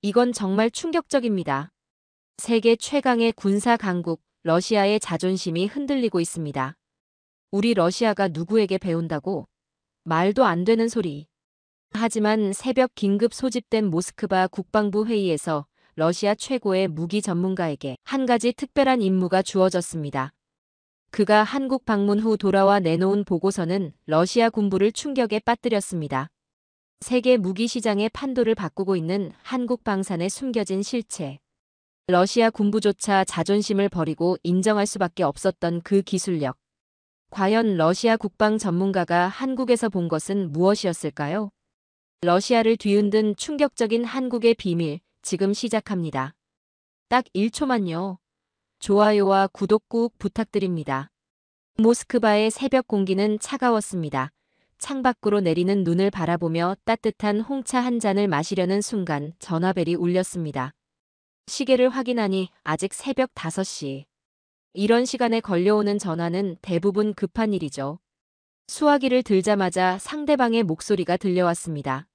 이건 정말 충격적입니다. 세계 최강의 군사 강국 러시아의 자존심이 흔들리고 있습니다. 우리 러시아가 누구에게 배운다고? 말도 안 되는 소리. 하지만 새벽 긴급 소집된 모스크바 국방부 회의에서 러시아 최고의 무기 전문가에게 한 가지 특별한 임무가 주어졌습니다. 그가 한국 방문 후 돌아와 내놓은 보고서는 러시아 군부를 충격에 빠뜨렸습니다. 세계 무기 시장의 판도를 바꾸고 있는 한국 방산의 숨겨진 실체. 러시아 군부조차 자존심을 버리고 인정할 수밖에 없었던 그 기술력. 과연 러시아 국방 전문가가 한국에서 본 것은 무엇이었을까요? 러시아를 뒤흔든 충격적인 한국의 비밀, 지금 시작합니다. 딱 1초만요. 좋아요와 구독 꾹 부탁드립니다. 모스크바의 새벽 공기는 차가웠습니다. 창밖으로 내리는 눈을 바라보며 따뜻한 홍차 한 잔을 마시려는 순간 전화벨이 울렸습니다. 시계를 확인하니 아직 새벽 5시. 이런 시간에 걸려오는 전화는 대부분 급한 일이죠. 수화기를 들자마자 상대방의 목소리가 들려왔습니다.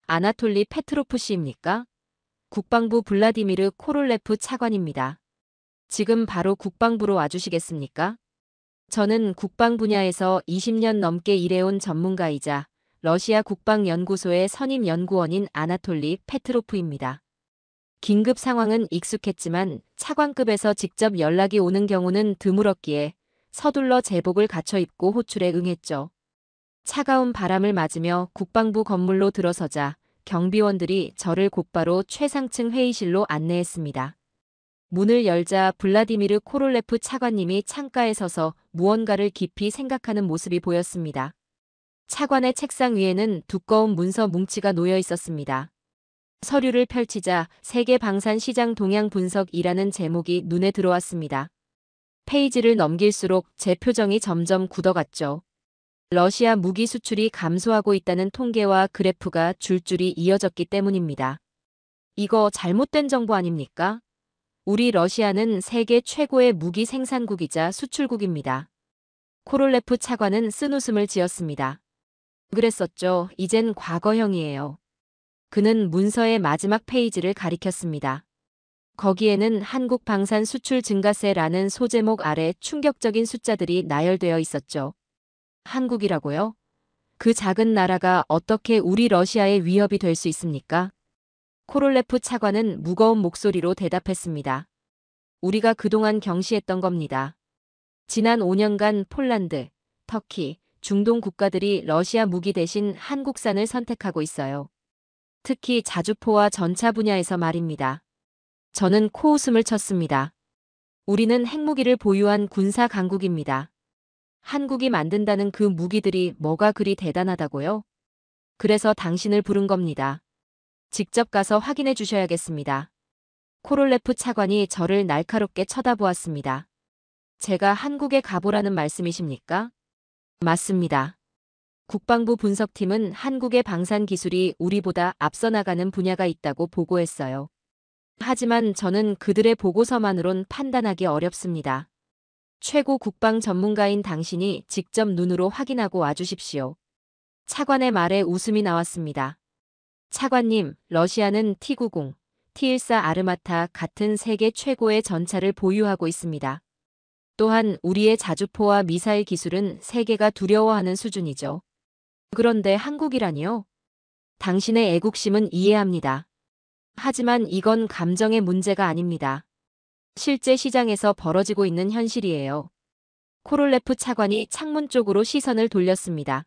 아나톨리 페트로프 씨입니까? 국방부 블라디미르 코롤레프 차관입니다. 지금 바로 국방부로 와주시겠습니까? 저는 국방 분야에서 20년 넘게 일해온 전문가이자 러시아 국방연구소의 선임 연구원인 아나톨리 페트로프입니다. 긴급 상황은 익숙했지만 차관급에서 직접 연락이 오는 경우는 드물었기에 서둘러 제복을 갖춰 입고 호출에 응했죠. 차가운 바람을 맞으며 국방부 건물로 들어서자 경비원들이 저를 곧바로 최상층 회의실로 안내했습니다. 문을 열자 블라디미르 코롤레프 차관님이 창가에 서서 무언가를 깊이 생각하는 모습이 보였습니다. 차관의 책상 위에는 두꺼운 문서 뭉치가 놓여 있었습니다. 서류를 펼치자 세계 방산 시장 동향 분석이라는 제목이 눈에 들어왔습니다. 페이지를 넘길수록 제 표정이 점점 굳어갔죠. 러시아 무기 수출이 감소하고 있다는 통계와 그래프가 줄줄이 이어졌기 때문입니다. 이거 잘못된 정보 아닙니까? 우리 러시아는 세계 최고의 무기 생산국이자 수출국입니다. 코롤레프 차관은 쓴웃음을 지었습니다. 그랬었죠. 이젠 과거형이에요. 그는 문서의 마지막 페이지를 가리켰습니다. 거기에는 한국 방산 수출 증가세라는 소제목 아래 충격적인 숫자들이 나열되어 있었죠. 한국이라고요? 그 작은 나라가 어떻게 우리 러시아의 위협이 될 수 있습니까? 코롤레프 차관은 무거운 목소리로 대답했습니다. 우리가 그동안 경시했던 겁니다. 지난 5년간 폴란드, 터키, 중동 국가들이 러시아 무기 대신 한국산을 선택하고 있어요. 특히 자주포와 전차 분야에서 말입니다. 저는 코웃음을 쳤습니다. 우리는 핵무기를 보유한 군사 강국입니다. 한국이 만든다는 그 무기들이 뭐가 그리 대단하다고요? 그래서 당신을 부른 겁니다. 직접 가서 확인해 주셔야겠습니다. 코롤레프 차관이 저를 날카롭게 쳐다보았습니다. 제가 한국에 가보라는 말씀이십니까? 맞습니다. 국방부 분석팀은 한국의 방산 기술이 우리보다 앞서 나가는 분야가 있다고 보고했어요. 하지만 저는 그들의 보고서만으론 판단하기 어렵습니다. 최고 국방 전문가인 당신이 직접 눈으로 확인하고 와주십시오. 차관의 말에 웃음이 나왔습니다. 차관님, 러시아는 T-90, T-14 아르마타 같은 세계 최고의 전차를 보유하고 있습니다. 또한 우리의 자주포와 미사일 기술은 세계가 두려워하는 수준이죠. 그런데 한국이라니요? 당신의 애국심은 이해합니다. 하지만 이건 감정의 문제가 아닙니다. 실제 시장에서 벌어지고 있는 현실이에요. 코롤레프 차관이 창문 쪽으로 시선을 돌렸습니다.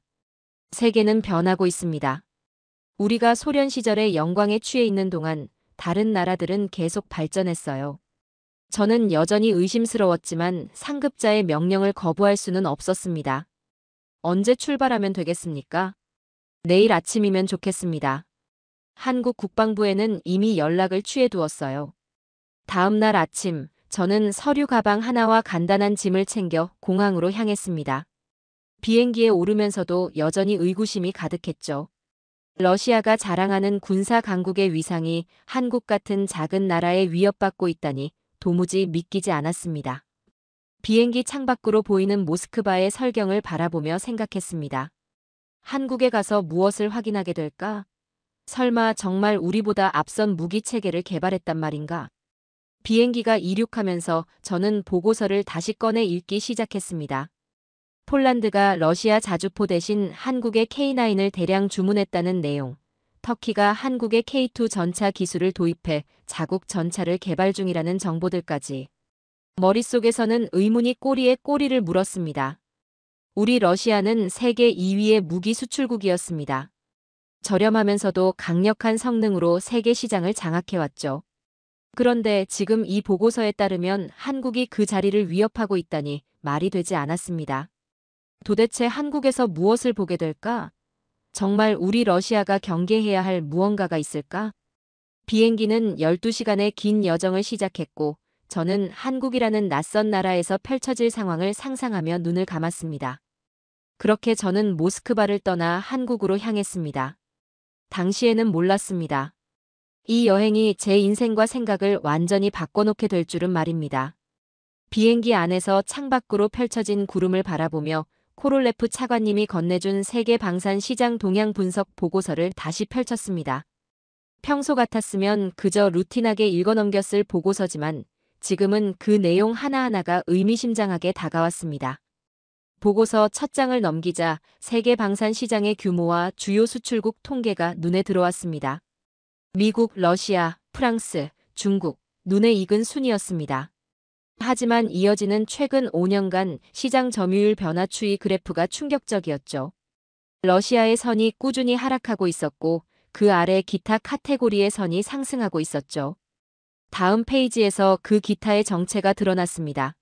세계는 변하고 있습니다. 우리가 소련 시절의 영광에 취해 있는 동안 다른 나라들은 계속 발전했어요. 저는 여전히 의심스러웠지만 상급자의 명령을 거부할 수는 없었습니다. 언제 출발하면 되겠습니까? 내일 아침이면 좋겠습니다. 한국 국방부에는 이미 연락을 취해두었어요. 다음 날 아침, 저는 서류 가방 하나와 간단한 짐을 챙겨 공항으로 향했습니다. 비행기에 오르면서도 여전히 의구심이 가득했죠. 러시아가 자랑하는 군사 강국의 위상이 한국 같은 작은 나라에 위협받고 있다니 도무지 믿기지 않았습니다. 비행기 창밖으로 보이는 모스크바의 설경을 바라보며 생각했습니다. 한국에 가서 무엇을 확인하게 될까? 설마 정말 우리보다 앞선 무기 체계를 개발했단 말인가? 비행기가 이륙하면서 저는 보고서를 다시 꺼내 읽기 시작했습니다. 폴란드가 러시아 자주포 대신 한국의 K9을 대량 주문했다는 내용, 터키가 한국의 K2 전차 기술을 도입해 자국 전차를 개발 중이라는 정보들까지. 머릿속에서는 의문이 꼬리에 꼬리를 물었습니다. 우리 러시아는 세계 2위의 무기 수출국이었습니다. 저렴하면서도 강력한 성능으로 세계 시장을 장악해왔죠. 그런데 지금 이 보고서에 따르면 한국이 그 자리를 위협하고 있다니 말이 되지 않았습니다. 도대체 한국에서 무엇을 보게 될까? 정말 우리 러시아가 경계해야 할 무언가가 있을까? 비행기는 12시간의 긴 여정을 시작했고 저는 한국이라는 낯선 나라에서 펼쳐질 상황을 상상하며 눈을 감았습니다. 그렇게 저는 모스크바를 떠나 한국으로 향했습니다. 당시에는 몰랐습니다. 이 여행이 제 인생과 생각을 완전히 바꿔놓게 될 줄은 말입니다. 비행기 안에서 창밖으로 펼쳐진 구름을 바라보며 코롤레프 차관님이 건네준 세계 방산 시장 동향 분석 보고서를 다시 펼쳤습니다. 평소 같았으면 그저 루틴하게 읽어넘겼을 보고서지만 지금은 그 내용 하나하나가 의미심장하게 다가왔습니다. 보고서 첫 장을 넘기자 세계 방산 시장의 규모와 주요 수출국 통계가 눈에 들어왔습니다. 미국, 러시아, 프랑스, 중국, 눈에 익은 순이었습니다. 하지만 이어지는 최근 5년간 시장 점유율 변화 추이 그래프가 충격적이었죠. 러시아의 선이 꾸준히 하락하고 있었고 그 아래 기타 카테고리의 선이 상승하고 있었죠. 다음 페이지에서 그 기타의 정체가 드러났습니다.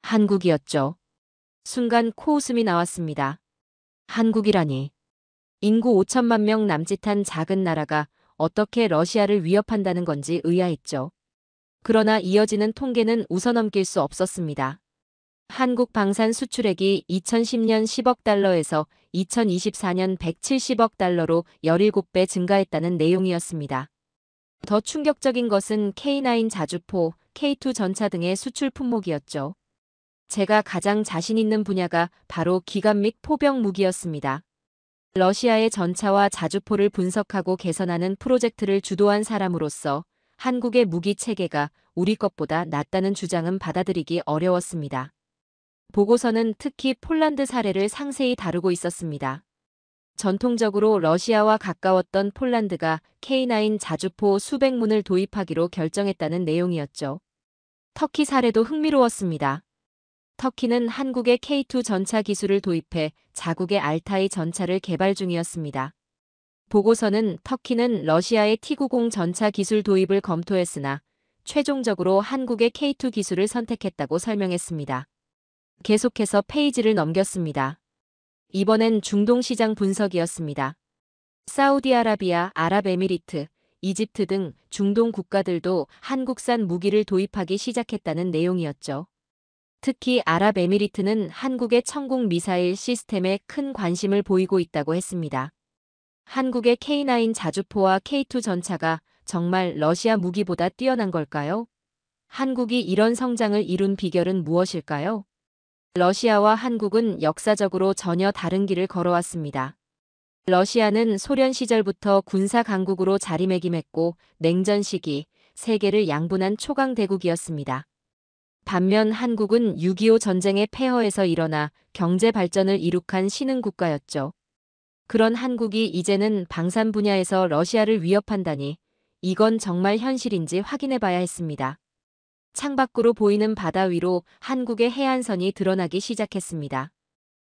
한국이었죠. 순간 코웃음이 나왔습니다. 한국이라니. 인구 5천만 명 남짓한 작은 나라가 어떻게 러시아를 위협한다는 건지 의아했죠. 그러나 이어지는 통계는 웃어넘길 수 없었습니다. 한국 방산 수출액이 2010년 10억 달러에서 2024년 170억 달러로 17배 증가했다는 내용이었습니다. 더 충격적인 것은 K9 자주포, K2 전차 등의 수출 품목이었죠. 제가 가장 자신 있는 분야가 바로 기갑 및 포병 무기였습니다. 러시아의 전차와 자주포를 분석하고 개선하는 프로젝트를 주도한 사람으로서 한국의 무기 체계가 우리 것보다 낫다는 주장은 받아들이기 어려웠습니다. 보고서는 특히 폴란드 사례를 상세히 다루고 있었습니다. 전통적으로 러시아와 가까웠던 폴란드가 K9 자주포 수백 문을 도입하기로 결정했다는 내용이었죠. 터키 사례도 흥미로웠습니다. 터키는 한국의 K2 전차 기술을 도입해 자국의 알타이 전차를 개발 중이었습니다. 보고서는 터키는 러시아의 T90 전차 기술 도입을 검토했으나 최종적으로 한국의 K2 기술을 선택했다고 설명했습니다. 계속해서 페이지를 넘겼습니다. 이번엔 중동 시장 분석이었습니다. 사우디아라비아, 아랍에미리트, 이집트 등 중동 국가들도 한국산 무기를 도입하기 시작했다는 내용이었죠. 특히 아랍에미리트는 한국의 천국 미사일 시스템에 큰 관심을 보이고 있다고 했습니다. 한국의 K9 자주포와 K2 전차가 정말 러시아 무기보다 뛰어난 걸까요? 한국이 이런 성장을 이룬 비결은 무엇일까요? 러시아와 한국은 역사적으로 전혀 다른 길을 걸어왔습니다. 러시아는 소련 시절부터 군사 강국으로 자리매김했고 냉전 시기 세계를 양분한 초강 대국이었습니다. 반면 한국은 6.25 전쟁의 폐허에서 일어나 경제 발전을 이룩한 신흥 국가였죠. 그런 한국이 이제는 방산 분야에서 러시아를 위협한다니 이건 정말 현실인지 확인해봐야 했습니다. 창밖으로 보이는 바다 위로 한국의 해안선이 드러나기 시작했습니다.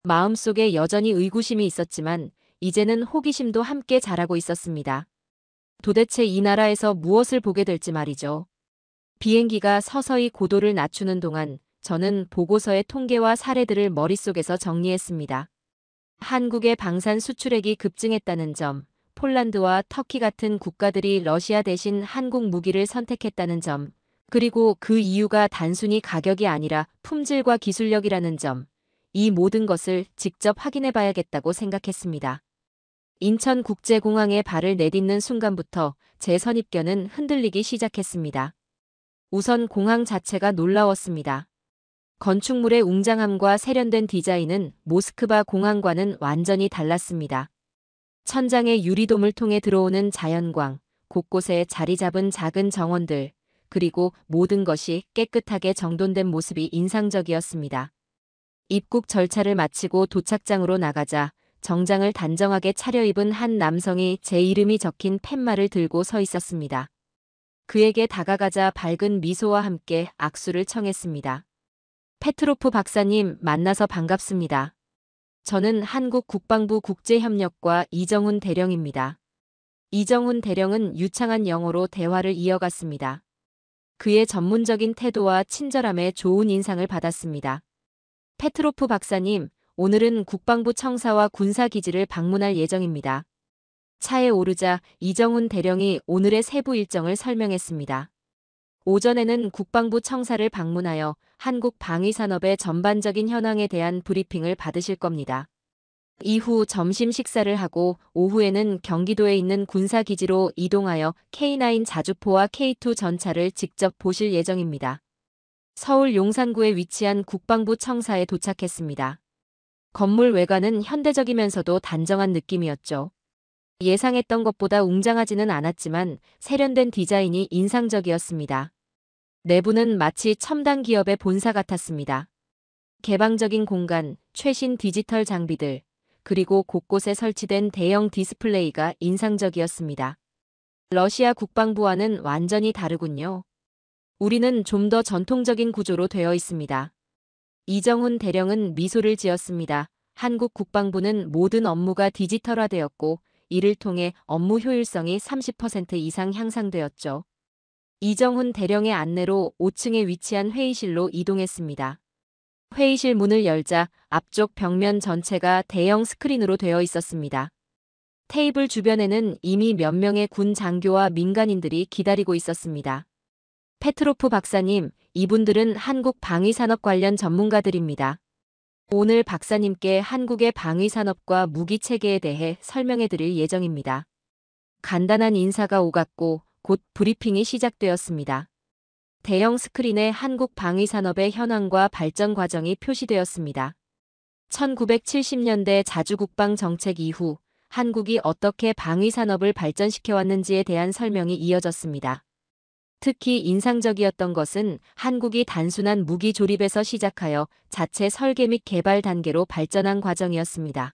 마음속에 여전히 의구심이 있었지만 이제는 호기심도 함께 자라고 있었습니다. 도대체 이 나라에서 무엇을 보게 될지 말이죠. 비행기가 서서히 고도를 낮추는 동안 저는 보고서의 통계와 사례들을 머릿속에서 정리했습니다. 한국의 방산 수출액이 급증했다는 점, 폴란드와 터키 같은 국가들이 러시아 대신 한국 무기를 선택했다는 점, 그리고 그 이유가 단순히 가격이 아니라 품질과 기술력이라는 점, 이 모든 것을 직접 확인해 봐야겠다고 생각했습니다. 인천국제공항에 발을 내딛는 순간부터 제 선입견은 흔들리기 시작했습니다. 우선 공항 자체가 놀라웠습니다. 건축물의 웅장함과 세련된 디자인은 모스크바 공항과는 완전히 달랐습니다. 천장의 유리돔을 통해 들어오는 자연광, 곳곳에 자리 잡은 작은 정원들, 그리고 모든 것이 깨끗하게 정돈된 모습이 인상적이었습니다. 입국 절차를 마치고 도착장으로 나가자 정장을 단정하게 차려입은 한 남성이 제 이름이 적힌 팻말을 들고 서 있었습니다. 그에게 다가가자 밝은 미소와 함께 악수를 청했습니다. 페트로프 박사님, 만나서 반갑습니다. 저는 한국 국방부 국제협력과 이정훈 대령입니다. 이정훈 대령은 유창한 영어로 대화를 이어갔습니다. 그의 전문적인 태도와 친절함에 좋은 인상을 받았습니다. 페트로프 박사님, 오늘은 국방부 청사와 군사기지를 방문할 예정입니다. 차에 오르자 이정훈 대령이 오늘의 세부 일정을 설명했습니다. 오전에는 국방부 청사를 방문하여 한국 방위산업의 전반적인 현황에 대한 브리핑을 받으실 겁니다. 이후 점심 식사를 하고 오후에는 경기도에 있는 군사기지로 이동하여 K9 자주포와 K2 전차를 직접 보실 예정입니다. 서울 용산구에 위치한 국방부 청사에 도착했습니다. 건물 외관은 현대적이면서도 단정한 느낌이었죠. 예상했던 것보다 웅장하지는 않았지만 세련된 디자인이 인상적이었습니다. 내부는 마치 첨단 기업의 본사 같았습니다. 개방적인 공간, 최신 디지털 장비들, 그리고 곳곳에 설치된 대형 디스플레이가 인상적이었습니다. 러시아 국방부와는 완전히 다르군요. 우리는 좀 더 전통적인 구조로 되어 있습니다. 이정훈 대령은 미소를 지었습니다. 한국 국방부는 모든 업무가 디지털화되었고 이를 통해 업무 효율성이 30% 이상 향상되었죠. 이정훈 대령의 안내로 5층에 위치한 회의실로 이동했습니다. 회의실 문을 열자 앞쪽 벽면 전체가 대형 스크린으로 되어 있었습니다. 테이블 주변에는 이미 몇 명의 군 장교와 민간인들이 기다리고 있었습니다. 페트로프 박사님, 이분들은 한국 방위산업 관련 전문가들입니다. 오늘 박사님께 한국의 방위산업과 무기체계에 대해 설명해 드릴 예정입니다. 간단한 인사가 오갔고 곧 브리핑이 시작되었습니다. 대형 스크린에 한국 방위산업의 현황과 발전 과정이 표시되었습니다. 1970년대 자주국방 정책 이후 한국이 어떻게 방위산업을 발전시켜왔는지에 대한 설명이 이어졌습니다. 특히 인상적이었던 것은 한국이 단순한 무기 조립에서 시작하여 자체 설계 및 개발 단계로 발전한 과정이었습니다.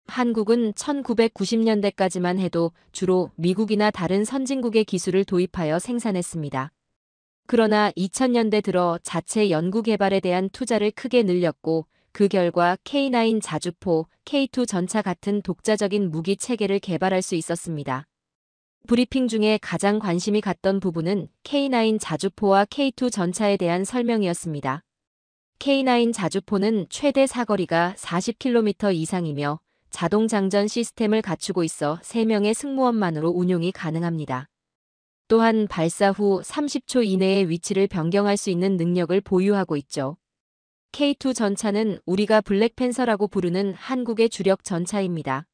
한국은 1990년대까지만 해도 주로 미국이나 다른 선진국의 기술을 도입하여 생산했습니다. 그러나 2000년대 들어 자체 연구 개발에 대한 투자를 크게 늘렸고 그 결과 K9 자주포, K2 전차 같은 독자적인 무기 체계를 개발할 수 있었습니다. 브리핑 중에 가장 관심이 갔던 부분은 K9 자주포와 K2 전차에 대한 설명이었습니다. K9 자주포는 최대 사거리가 40km 이상이며 자동 장전 시스템을 갖추고 있어 3명의 승무원만으로 운용이 가능합니다. 또한 발사 후 30초 이내에 위치를 변경할 수 있는 능력을 보유하고 있죠. K2 전차는 우리가 블랙팬서라고 부르는 한국의 주력 전차입니다.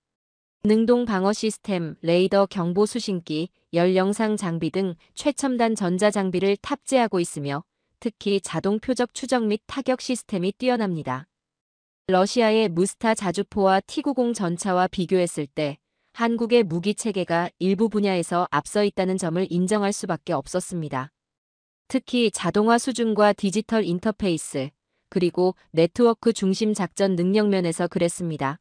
능동 방어 시스템, 레이더 경보 수신기, 열 영상 장비 등 최첨단 전자 장비를 탑재하고 있으며 특히 자동 표적 추적 및 타격 시스템이 뛰어납니다. 러시아의 무스타 자주포와 T-90 전차와 비교했을 때 한국의 무기 체계가 일부 분야에서 앞서 있다는 점을 인정할 수밖에 없었습니다. 특히 자동화 수준과 디지털 인터페이스, 그리고 네트워크 중심 작전 능력 면에서 그랬습니다.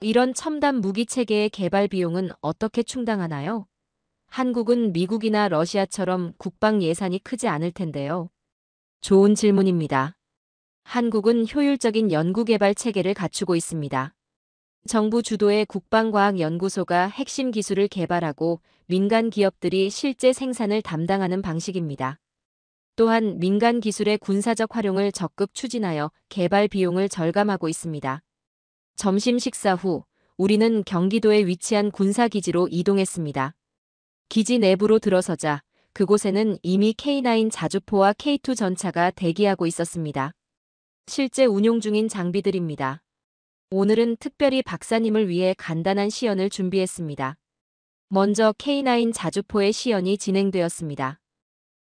이런 첨단 무기 체계의 개발 비용은 어떻게 충당하나요? 한국은 미국이나 러시아처럼 국방 예산이 크지 않을 텐데요. 좋은 질문입니다. 한국은 효율적인 연구개발 체계를 갖추고 있습니다. 정부 주도의 국방과학연구소가 핵심 기술을 개발하고 민간 기업들이 실제 생산을 담당하는 방식입니다. 또한 민간 기술의 군사적 활용을 적극 추진하여 개발 비용을 절감하고 있습니다. 점심 식사 후 우리는 경기도에 위치한 군사기지로 이동했습니다. 기지 내부로 들어서자 그곳에는 이미 K9 자주포와 K2 전차가 대기하고 있었습니다. 실제 운용 중인 장비들입니다. 오늘은 특별히 박사님을 위해 간단한 시연을 준비했습니다. 먼저 K9 자주포의 시연이 진행되었습니다.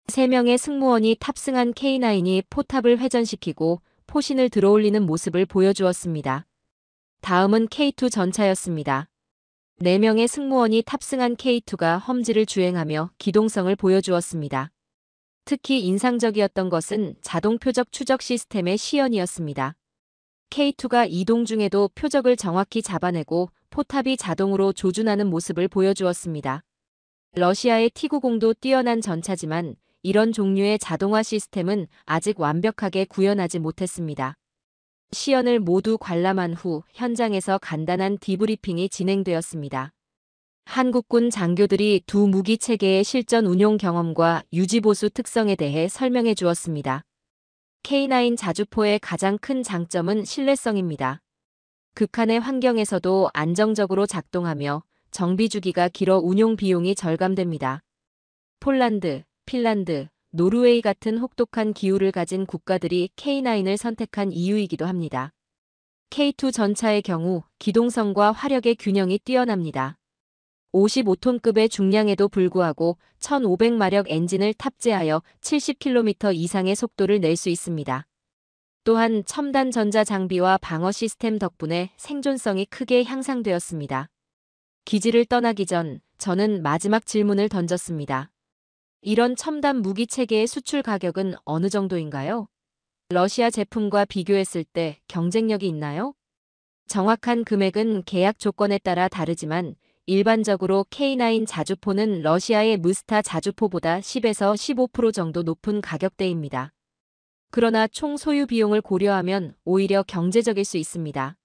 3명의 승무원이 탑승한 K9이 포탑을 회전시키고 포신을 들어올리는 모습을 보여주었습니다. 다음은 K2 전차였습니다. 4명의 승무원이 탑승한 K2가 험지를 주행하며 기동성을 보여주었습니다. 특히 인상적이었던 것은 자동 표적 추적 시스템의 시연이었습니다. K2가 이동 중에도 표적을 정확히 잡아내고 포탑이 자동으로 조준하는 모습을 보여주었습니다. 러시아의 T-90도 뛰어난 전차지만 이런 종류의 자동화 시스템은 아직 완벽하게 구현하지 못했습니다. 시연을 모두 관람한 후 현장에서 간단한 디브리핑이 진행되었습니다. 한국군 장교들이 두 무기 체계의 실전 운용 경험과 유지보수 특성에 대해 설명해 주었습니다. K9 자주포의 가장 큰 장점은 신뢰성입니다. 극한의 환경에서도 안정적으로 작동하며 정비 주기가 길어 운용 비용이 절감됩니다. 폴란드, 핀란드, 노르웨이 같은 혹독한 기후를 가진 국가들이 K9을 선택한 이유이기도 합니다. K2 전차의 경우 기동성과 화력의 균형이 뛰어납니다. 55톤급의 중량에도 불구하고 1500마력 엔진을 탑재하여 70km 이상의 속도를 낼 수 있습니다. 또한 첨단 전자 장비와 방어 시스템 덕분에 생존성이 크게 향상되었습니다. 기지를 떠나기 전 저는 마지막 질문을 던졌습니다. 이런 첨단 무기 체계의 수출 가격은 어느 정도인가요? 러시아 제품과 비교했을 때 경쟁력이 있나요? 정확한 금액은 계약 조건에 따라 다르지만 일반적으로 K9 자주포는 러시아의 무스타 자주포보다 10에서 15% 정도 높은 가격대입니다. 그러나 총 소유 비용을 고려하면 오히려 경제적일 수 있습니다.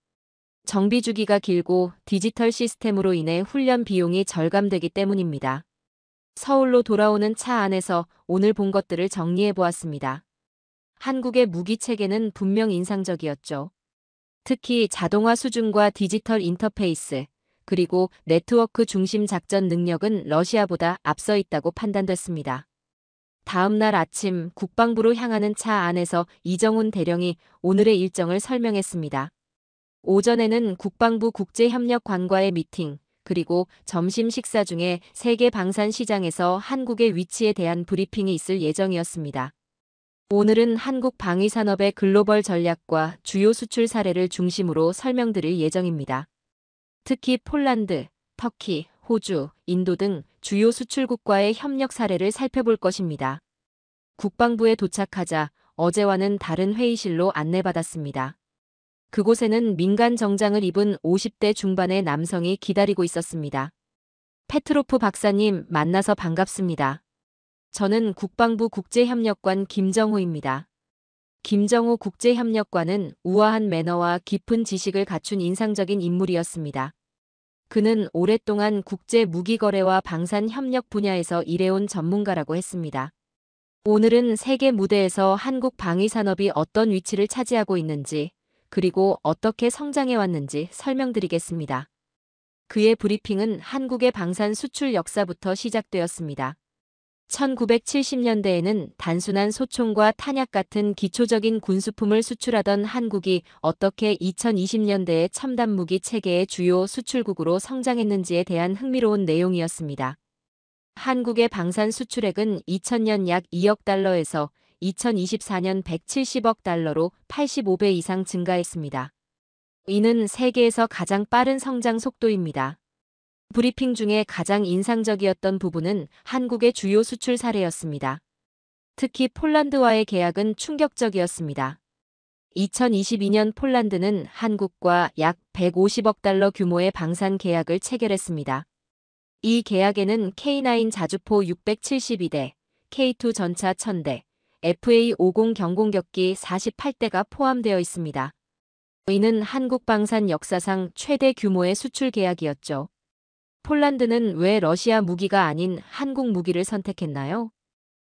정비 주기가 길고 디지털 시스템으로 인해 훈련 비용이 절감되기 때문입니다. 서울로 돌아오는 차 안에서 오늘 본 것들을 정리해 보았습니다. 한국의 무기 체계는 분명 인상적이었죠. 특히 자동화 수준과 디지털 인터페이스, 그리고 네트워크 중심 작전 능력은 러시아보다 앞서 있다고 판단됐습니다. 다음 날 아침 국방부로 향하는 차 안에서 이정훈 대령이 오늘의 일정을 설명했습니다. 오전에는 국방부 국제협력관과의 미팅, 그리고 점심 식사 중에 세계 방산 시장에서 한국의 위치에 대한 브리핑이 있을 예정이었습니다. 오늘은 한국 방위산업의 글로벌 전략과 주요 수출 사례를 중심으로 설명드릴 예정입니다. 특히 폴란드, 터키, 호주, 인도 등 주요 수출국과의 협력 사례를 살펴볼 것입니다. 국방부에 도착하자 어제와는 다른 회의실로 안내받았습니다. 그곳에는 민간 정장을 입은 50대 중반의 남성이 기다리고 있었습니다. 페트로프 박사님, 만나서 반갑습니다. 저는 국방부 국제협력관 김정호입니다. 김정호 국제협력관은 우아한 매너와 깊은 지식을 갖춘 인상적인 인물이었습니다. 그는 오랫동안 국제 무기거래와 방산 협력 분야에서 일해온 전문가라고 했습니다. 오늘은 세계 무대에서 한국 방위산업이 어떤 위치를 차지하고 있는지, 그리고 어떻게 성장해왔는지 설명드리겠습니다. 그의 브리핑은 한국의 방산 수출 역사부터 시작되었습니다. 1970년대에는 단순한 소총과 탄약 같은 기초적인 군수품을 수출하던 한국이 어떻게 2020년대에 첨단 무기 체계의 주요 수출국으로 성장했는지에 대한 흥미로운 내용이었습니다. 한국의 방산 수출액은 2000년 약 2억 달러에서 2024년 170억 달러로 85배 이상 증가했습니다. 이는 세계에서 가장 빠른 성장 속도입니다. 브리핑 중에 가장 인상적이었던 부분은 한국의 주요 수출 사례였습니다. 특히 폴란드와의 계약은 충격적이었습니다. 2022년 폴란드는 한국과 약 150억 달러 규모의 방산 계약을 체결했습니다. 이 계약에는 K9 자주포 672대, K2 전차 1000대, FA50 경공격기 48대가 포함되어 있습니다. 이는 한국 방산 역사상 최대 규모의 수출 계약이었죠. 폴란드는 왜 러시아 무기가 아닌 한국 무기를 선택했나요?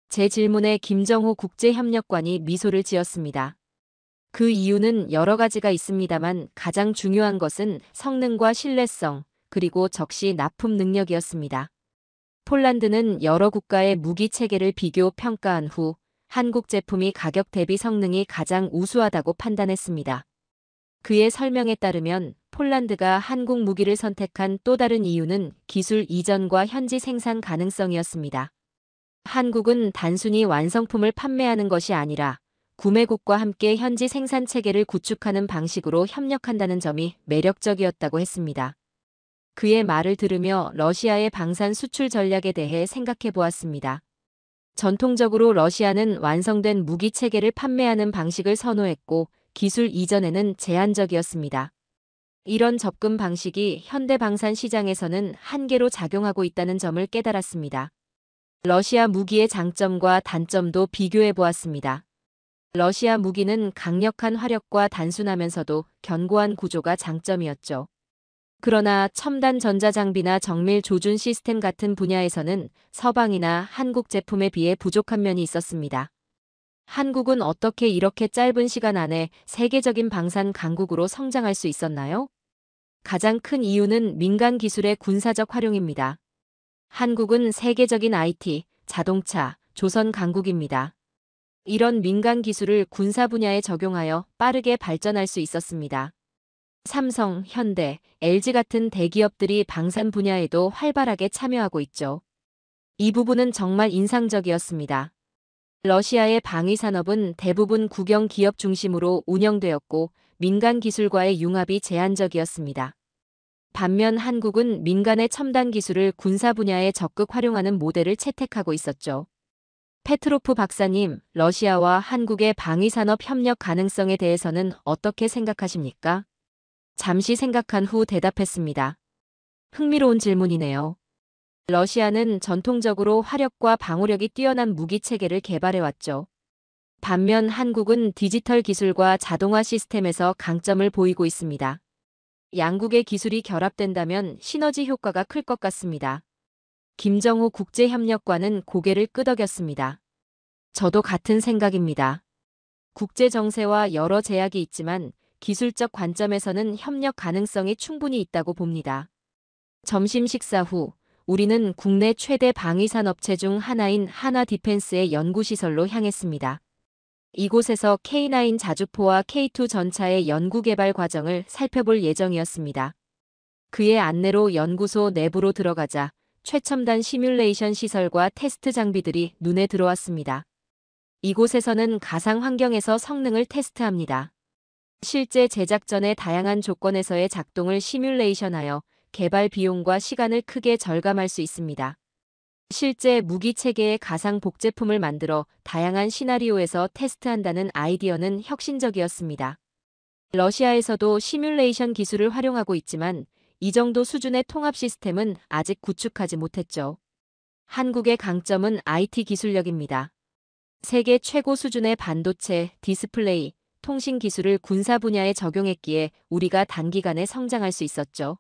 제 질문에 김정호 국제협력관이 미소를 지었습니다. 그 이유는 여러 가지가 있습니다만 가장 중요한 것은 성능과 신뢰성, 그리고 적시 납품 능력이었습니다. 폴란드는 여러 국가의 무기 체계를 비교 평가한 후 한국 제품이 가격 대비 성능이 가장 우수하다고 판단했습니다. 그의 설명에 따르면 폴란드가 한국 무기를 선택한 또 다른 이유는 기술 이전과 현지 생산 가능성이었습니다. 한국은 단순히 완성품을 판매하는 것이 아니라 구매국과 함께 현지 생산 체계를 구축하는 방식으로 협력한다는 점이 매력적이었다고 했습니다. 그의 말을 들으며 러시아의 방산 수출 전략에 대해 생각해 보았습니다. 전통적으로 러시아는 완성된 무기 체계를 판매하는 방식을 선호했고 기술 이전에는 제한적이었습니다. 이런 접근 방식이 현대 방산 시장에서는 한계로 작용하고 있다는 점을 깨달았습니다. 러시아 무기의 장점과 단점도 비교해 보았습니다. 러시아 무기는 강력한 화력과 단순하면서도 견고한 구조가 장점이었죠. 그러나 첨단 전자장비나 정밀 조준 시스템 같은 분야에서는 서방이나 한국 제품에 비해 부족한 면이 있었습니다. 한국은 어떻게 이렇게 짧은 시간 안에 세계적인 방산 강국으로 성장할 수 있었나요? 가장 큰 이유는 민간 기술의 군사적 활용입니다. 한국은 세계적인 IT, 자동차, 조선 강국입니다. 이런 민간 기술을 군사 분야에 적용하여 빠르게 발전할 수 있었습니다. 삼성, 현대, LG 같은 대기업들이 방산 분야에도 활발하게 참여하고 있죠. 이 부분은 정말 인상적이었습니다. 러시아의 방위 산업은 대부분 국영 기업 중심으로 운영되었고 민간 기술과의 융합이 제한적이었습니다. 반면 한국은 민간의 첨단 기술을 군사 분야에 적극 활용하는 모델을 채택하고 있었죠. 페트로프 박사님, 러시아와 한국의 방위 산업 협력 가능성에 대해서는 어떻게 생각하십니까? 잠시 생각한 후 대답했습니다. 흥미로운 질문이네요. 러시아는 전통적으로 화력과 방호력이 뛰어난 무기 체계를 개발해왔죠. 반면 한국은 디지털 기술과 자동화 시스템에서 강점을 보이고 있습니다. 양국의 기술이 결합된다면 시너지 효과가 클 것 같습니다. 김정호 국제협력관은 고개를 끄덕였습니다. 저도 같은 생각입니다. 국제 정세와 여러 제약이 있지만 기술적 관점에서는 협력 가능성이 충분히 있다고 봅니다. 점심 식사 후 우리는 국내 최대 방위산 업체 중 하나인 한화디펜스의 연구시설로 향했습니다. 이곳에서 K9 자주포와 K2 전차의 연구개발 과정을 살펴볼 예정이었습니다. 그의 안내로 연구소 내부로 들어가자 최첨단 시뮬레이션 시설과 테스트 장비들이 눈에 들어왔습니다. 이곳에서는 가상 환경에서 성능을 테스트합니다. 실제 제작 전의 다양한 조건에서의 작동을 시뮬레이션하여 개발 비용과 시간을 크게 절감할 수 있습니다. 실제 무기 체계의 가상 복제품을 만들어 다양한 시나리오에서 테스트한다는 아이디어는 혁신적이었습니다. 러시아에서도 시뮬레이션 기술을 활용하고 있지만 이 정도 수준의 통합 시스템은 아직 구축하지 못했죠. 한국의 강점은 IT 기술력입니다. 세계 최고 수준의 반도체, 디스플레이, 통신 기술을 군사 분야에 적용했기에 우리가 단기간에 성장할 수 있었죠.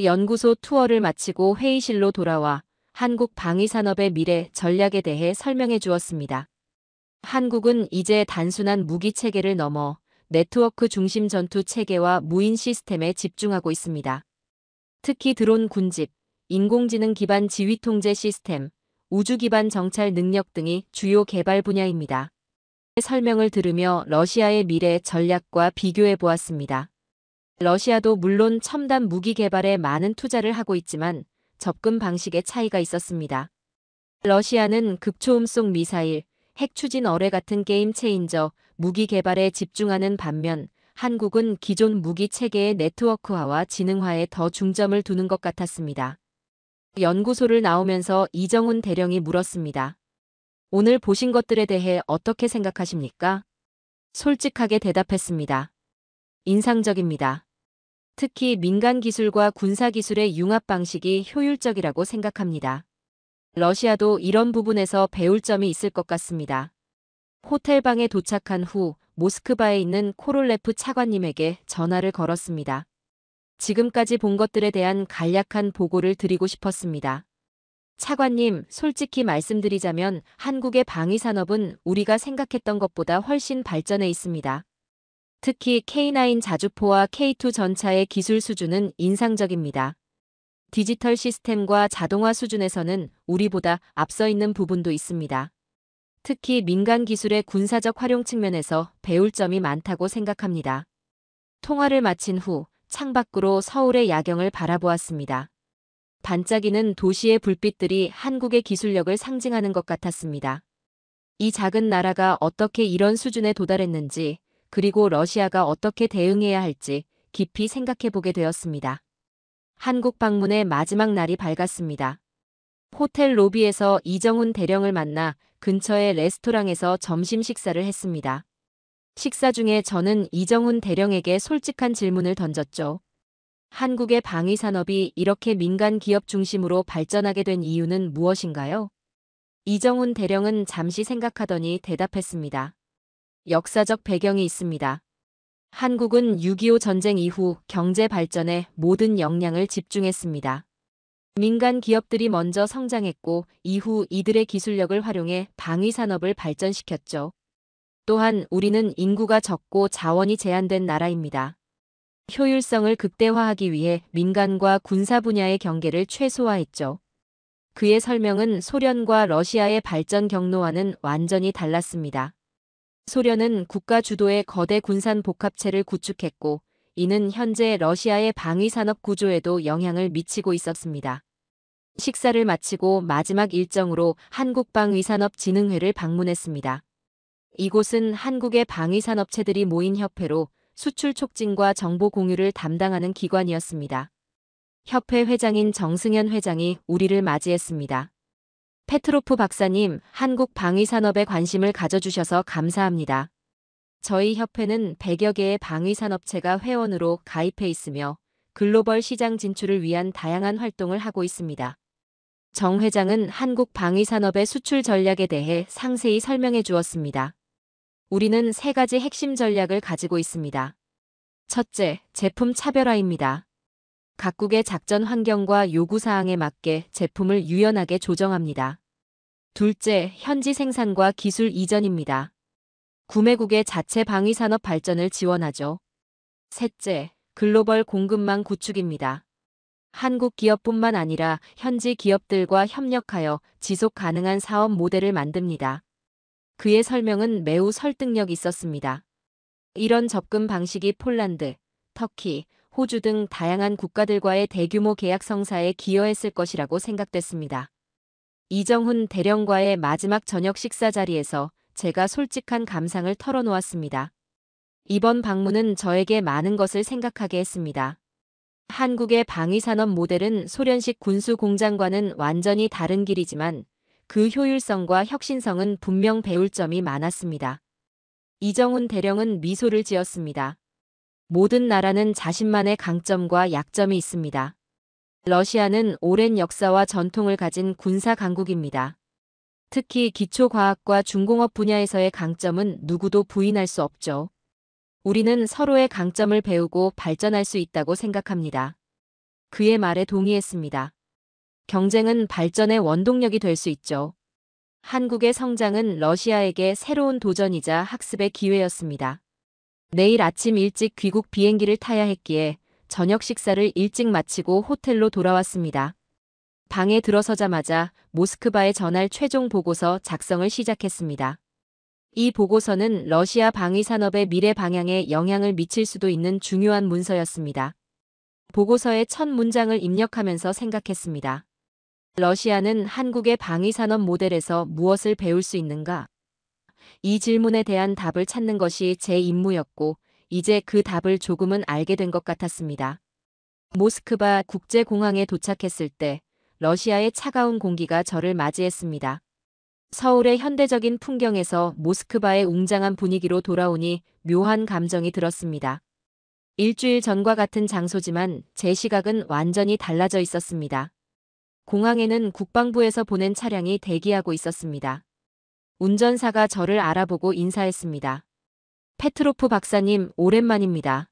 연구소 투어를 마치고 회의실로 돌아와 한국 방위산업의 미래 전략에 대해 설명해 주었습니다. 한국은 이제 단순한 무기 체계를 넘어 네트워크 중심 전투 체계와 무인 시스템에 집중하고 있습니다. 특히 드론 군집, 인공지능 기반 지휘 통제 시스템, 우주 기반 정찰 능력 등이 주요 개발 분야입니다. 설명을 들으며 러시아의 미래 전략과 비교해 보았습니다. 러시아도 물론 첨단 무기 개발에 많은 투자를 하고 있지만 접근 방식의 차이가 있었습니다. 러시아는 극초음속 미사일, 핵 추진 어뢰 같은 게임 체인저, 무기 개발에 집중하는 반면 한국은 기존 무기 체계의 네트워크화와 지능화에 더 중점을 두는 것 같았습니다. 연구소를 나오면서 이정훈 대령이 물었습니다. 오늘 보신 것들에 대해 어떻게 생각하십니까? 솔직하게 대답했습니다. 인상적입니다. 특히 민간 기술과 군사 기술의 융합 방식이 효율적이라고 생각합니다. 러시아도 이런 부분에서 배울 점이 있을 것 같습니다. 호텔방에 도착한 후 모스크바에 있는 코롤레프 차관님에게 전화를 걸었습니다. 지금까지 본 것들에 대한 간략한 보고를 드리고 싶었습니다. 차관님, 솔직히 말씀드리자면 한국의 방위산업은 우리가 생각했던 것보다 훨씬 발전해 있습니다. 특히 K9 자주포와 K2 전차의 기술 수준은 인상적입니다. 디지털 시스템과 자동화 수준에서는 우리보다 앞서 있는 부분도 있습니다. 특히 민간 기술의 군사적 활용 측면에서 배울 점이 많다고 생각합니다. 통화를 마친 후 창밖으로 서울의 야경을 바라보았습니다. 반짝이는 도시의 불빛들이 한국의 기술력을 상징하는 것 같았습니다. 이 작은 나라가 어떻게 이런 수준에 도달했는지, 그리고 러시아가 어떻게 대응해야 할지 깊이 생각해 보게 되었습니다. 한국 방문의 마지막 날이 밝았습니다. 호텔 로비에서 이정훈 대령을 만나 근처의 레스토랑에서 점심 식사를 했습니다. 식사 중에 저는 이정훈 대령에게 솔직한 질문을 던졌죠. 한국의 방위 산업이 이렇게 민간 기업 중심으로 발전하게 된 이유는 무엇인가요? 이정훈 대령은 잠시 생각하더니 대답했습니다. 역사적 배경이 있습니다. 한국은 6.25 전쟁 이후 경제 발전에 모든 역량을 집중했습니다. 민간 기업들이 먼저 성장했고 이후 이들의 기술력을 활용해 방위 산업을 발전시켰죠. 또한 우리는 인구가 적고 자원이 제한된 나라입니다. 효율성을 극대화하기 위해 민간과 군사 분야의 경계를 최소화했죠. 그의 설명은 소련과 러시아의 발전 경로와는 완전히 달랐습니다. 소련은 국가 주도의 거대 군산 복합체를 구축했고, 이는 현재 러시아의 방위산업 구조에도 영향을 미치고 있었습니다. 식사를 마치고 마지막 일정으로 한국방위산업진흥회를 방문했습니다. 이곳은 한국의 방위산업체들이 모인 협회로 수출 촉진과 정보 공유를 담당하는 기관이었습니다. 협회 회장인 정승현 회장이 우리를 맞이했습니다. 페트로프 박사님, 한국 방위산업에 관심을 가져주셔서 감사합니다. 저희 협회는 100여 개의 방위산업체가 회원으로 가입해 있으며 글로벌 시장 진출을 위한 다양한 활동을 하고 있습니다. 정 회장은 한국 방위산업의 수출 전략에 대해 상세히 설명해 주었습니다. 우리는 3가지 핵심 전략을 가지고 있습니다. 첫째, 제품 차별화입니다. 각국의 작전 환경과 요구사항에 맞게 제품을 유연하게 조정합니다. 둘째, 현지 생산과 기술 이전입니다. 구매국의 자체 방위산업 발전을 지원하죠. 셋째, 글로벌 공급망 구축입니다. 한국 기업뿐만 아니라 현지 기업들과 협력하여 지속 가능한 사업 모델을 만듭니다. 그의 설명은 매우 설득력 있었습니다. 이런 접근 방식이 폴란드, 터키, 호주 등 다양한 국가들과의 대규모 계약 성사에 기여했을 것이라고 생각됐습니다. 이정훈 대령과의 마지막 저녁 식사 자리에서 제가 솔직한 감상을 털어놓았습니다. 이번 방문은 저에게 많은 것을 생각하게 했습니다. 한국의 방위산업 모델은 소련식 군수 공장과는 완전히 다른 길이지만 그 효율성과 혁신성은 분명 배울 점이 많았습니다. 이정훈 대령은 미소를 지었습니다. 모든 나라는 자신만의 강점과 약점이 있습니다. 러시아는 오랜 역사와 전통을 가진 군사 강국입니다. 특히 기초과학과 중공업 분야에서의 강점은 누구도 부인할 수 없죠. 우리는 서로의 강점을 배우고 발전할 수 있다고 생각합니다. 그의 말에 동의했습니다. 경쟁은 발전의 원동력이 될 수 있죠. 한국의 성장은 러시아에게 새로운 도전이자 학습의 기회였습니다. 내일 아침 일찍 귀국 비행기를 타야 했기에 저녁 식사를 일찍 마치고 호텔로 돌아왔습니다. 방에 들어서자마자 모스크바에 전할 최종 보고서 작성을 시작했습니다. 이 보고서는 러시아 방위산업의 미래 방향에 영향을 미칠 수도 있는 중요한 문서였습니다. 보고서의 첫 문장을 입력하면서 생각했습니다. 러시아는 한국의 방위산업 모델에서 무엇을 배울 수 있는가? 이 질문에 대한 답을 찾는 것이 제 임무였고, 이제 그 답을 조금은 알게 된 것 같았습니다. 모스크바 국제공항에 도착했을 때 러시아의 차가운 공기가 저를 맞이했습니다. 서울의 현대적인 풍경에서 모스크바의 웅장한 분위기로 돌아오니 묘한 감정이 들었습니다. 일주일 전과 같은 장소지만 제 시각은 완전히 달라져 있었습니다. 공항에는 국방부에서 보낸 차량이 대기하고 있었습니다. 운전사가 저를 알아보고 인사했습니다. 페트로프 박사님, 오랜만입니다.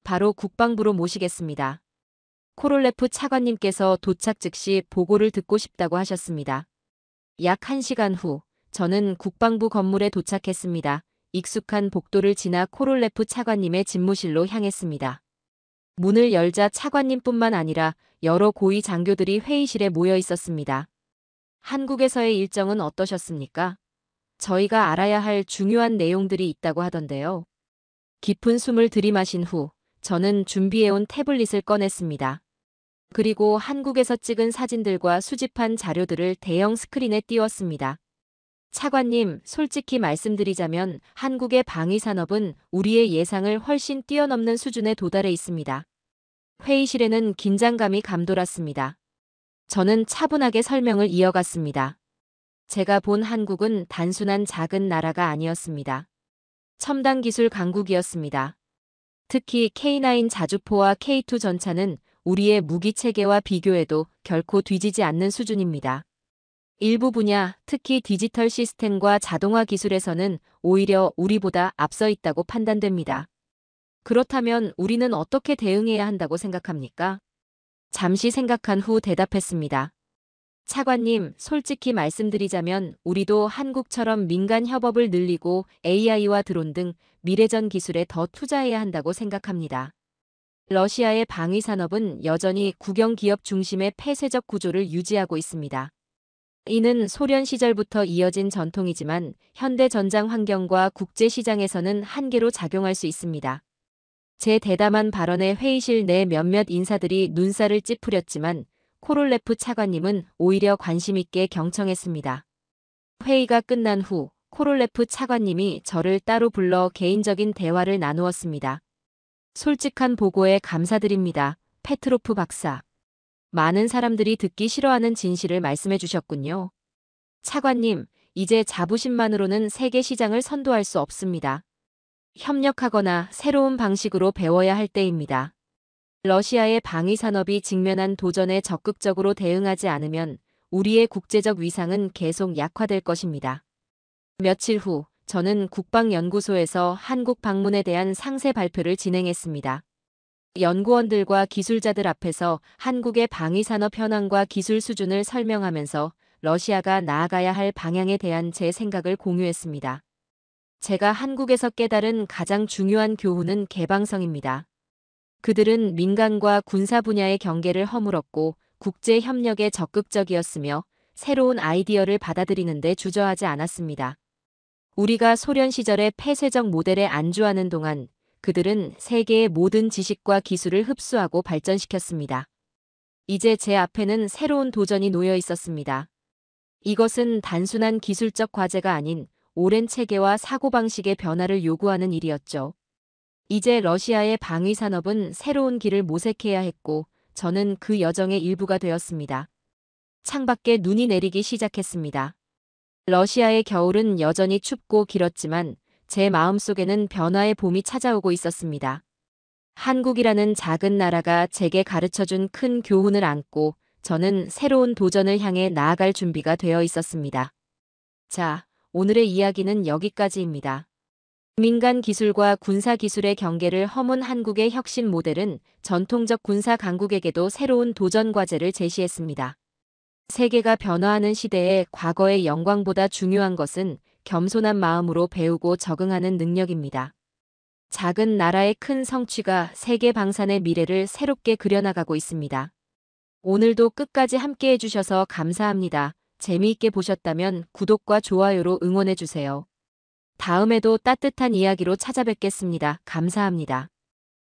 바로 국방부로 모시겠습니다. 코롤레프 차관님께서 도착 즉시 보고를 듣고 싶다고 하셨습니다. 약 1시간 후, 저는 국방부 건물에 도착했습니다. 익숙한 복도를 지나 코롤레프 차관님의 집무실로 향했습니다. 문을 열자 차관님뿐만 아니라 여러 고위 장교들이 회의실에 모여 있었습니다. 한국에서의 일정은 어떠셨습니까? 저희가 알아야 할 중요한 내용들이 있다고 하던데요. 깊은 숨을 들이마신 후 저는 준비해온 태블릿을 꺼냈습니다. 그리고 한국에서 찍은 사진들과 수집한 자료들을 대형 스크린에 띄웠습니다. 차관님, 솔직히 말씀드리자면 한국의 방위산업은 우리의 예상을 훨씬 뛰어넘는 수준에 도달해 있습니다. 회의실에는 긴장감이 감돌았습니다. 저는 차분하게 설명을 이어갔습니다. 제가 본 한국은 단순한 작은 나라가 아니었습니다. 첨단 기술 강국이었습니다. 특히 K9 자주포와 K2 전차는 우리의 무기 체계와 비교해도 결코 뒤지지 않는 수준입니다. 일부 분야, 특히 디지털 시스템과 자동화 기술에서는 오히려 우리보다 앞서 있다고 판단됩니다. 그렇다면 우리는 어떻게 대응해야 한다고 생각합니까? 잠시 생각한 후 대답했습니다. 차관님, 솔직히 말씀드리자면 우리도 한국처럼 민간 협업을 늘리고 AI와 드론 등 미래전 기술에 더 투자해야 한다고 생각합니다. 러시아의 방위 산업은 여전히 국영 기업 중심의 폐쇄적 구조를 유지하고 있습니다. 이는 소련 시절부터 이어진 전통이지만 현대 전장 환경과 국제 시장에서는 한계로 작용할 수 있습니다. 제 대담한 발언에 회의실 내 몇몇 인사들이 눈살을 찌푸렸지만 코롤레프 차관님은 오히려 관심 있게 경청했습니다. 회의가 끝난 후 코롤레프 차관님이 저를 따로 불러 개인적인 대화를 나누었습니다. 솔직한 보고에 감사드립니다. 페트로프 박사. 많은 사람들이 듣기 싫어하는 진실을 말씀해 주셨군요. 차관님, 이제 자부심만으로는 세계 시장을 선도할 수 없습니다. 협력하거나 새로운 방식으로 배워야 할 때입니다. 러시아의 방위 산업이 직면한 도전에 적극적으로 대응하지 않으면 우리의 국제적 위상은 계속 약화될 것입니다. 며칠 후 저는 국방연구소에서 한국 방문에 대한 상세 발표를 진행했습니다. 연구원들과 기술자들 앞에서 한국의 방위 산업 현황과 기술 수준을 설명하면서 러시아가 나아가야 할 방향에 대한 제 생각을 공유했습니다. 제가 한국에서 깨달은 가장 중요한 교훈은 개방성입니다. 그들은 민간과 군사 분야의 경계를 허물었고 국제 협력에 적극적이었으며 새로운 아이디어를 받아들이는 데 주저하지 않았습니다. 우리가 소련 시절의 폐쇄적 모델에 안주하는 동안 그들은 세계의 모든 지식과 기술을 흡수하고 발전시켰습니다. 이제 제 앞에는 새로운 도전이 놓여 있었습니다. 이것은 단순한 기술적 과제가 아닌 오랜 체계와 사고방식의 변화를 요구하는 일이었죠. 이제 러시아의 방위 산업은 새로운 길을 모색해야 했고 저는 그 여정의 일부가 되었습니다. 창밖에 눈이 내리기 시작했습니다. 러시아의 겨울은 여전히 춥고 길었지만 제 마음속에는 변화의 봄이 찾아오고 있었습니다. 한국이라는 작은 나라가 제게 가르쳐준 큰 교훈을 안고 저는 새로운 도전을 향해 나아갈 준비가 되어 있었습니다. 자, 오늘의 이야기는 여기까지입니다. 민간 기술과 군사 기술의 경계를 허문 한국의 혁신 모델은 전통적 군사 강국에게도 새로운 도전 과제를 제시했습니다. 세계가 변화하는 시대에 과거의 영광보다 중요한 것은 겸손한 마음으로 배우고 적응하는 능력입니다. 작은 나라의 큰 성취가 세계 방산의 미래를 새롭게 그려나가고 있습니다. 오늘도 끝까지 함께 해주셔서 감사합니다. 재미있게 보셨다면 구독과 좋아요로 응원해주세요. 다음에도 따뜻한 이야기로 찾아뵙겠습니다. 감사합니다.